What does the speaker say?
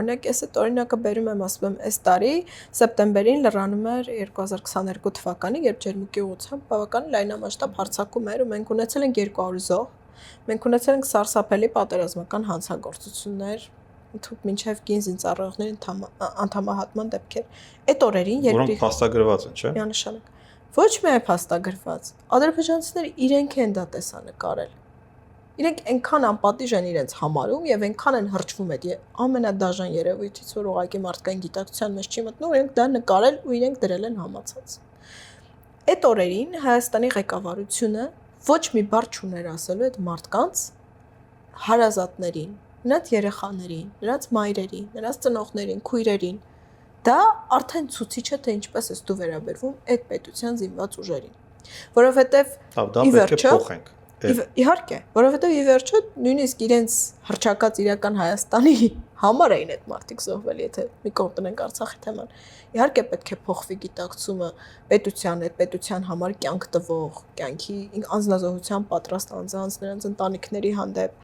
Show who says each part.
Speaker 1: Օրինակ, ես այդ օրինակը բերում եմ, ասում եմ, այս տարի սեպտեմբերին լրանում էր 2022 թվականի, երբ ջերմուկի ուղղությամբ բավական լայնամասշտաբ հարձակում էր ու մենք ունեցել ենք 200 զոհ, մենք ունեցել ենք սարսափելի պատերազմական հանցագործություններ, մինչև կին զինծառայողների անդամահատման դեպքեր։ Այդ օրերին,
Speaker 2: որոնք փաստագրված են, չէ՞։
Speaker 1: Միանշանակ։ Ոչ միայն փաստագրված, ադրբեջանցիները իրենք են դա տեսանկարել։ Իրենք այնքան անպատիժ են իրենց համարում եւ այնքան են հրճվում այդ ամենադաժան երևույթից, որ ուղղակի մարդկային գիտակցության մեջ չի մտնում, իրենք դա նկարել ու իրենք դրել են համացած։ Այդ օրերին Հայաստանի ղեկավարությունը ոչ մի բառ չուներ ասելու այդ մարդկանց հարազատներին, նրանց երեխաներին, նրանց մայրերին, նրանց ծնողներին, քույրերին։ Դա արդեն ցուցիչ է, թե ինչպես է դու վերաբերվում այդ պետության զինված ուժերին, որովհետեւ
Speaker 2: դա պետք է փոխենք։
Speaker 1: Իհարկե, որովհետեւ ի վերջո նույնիսկ իրենց հրճակած իրական Հայաստանի համար էին այդ մարդիկ զոհվել, եթե մի կողմ տնենք Արցախի թեման։ Իհարկե պետք է փոխվի գիտակցումը պետության, այդ պետության համար կյանք տվող, կյանքի անձնազոհության պատրաստ անձանց, նրանց ընտանիքների հանդեպ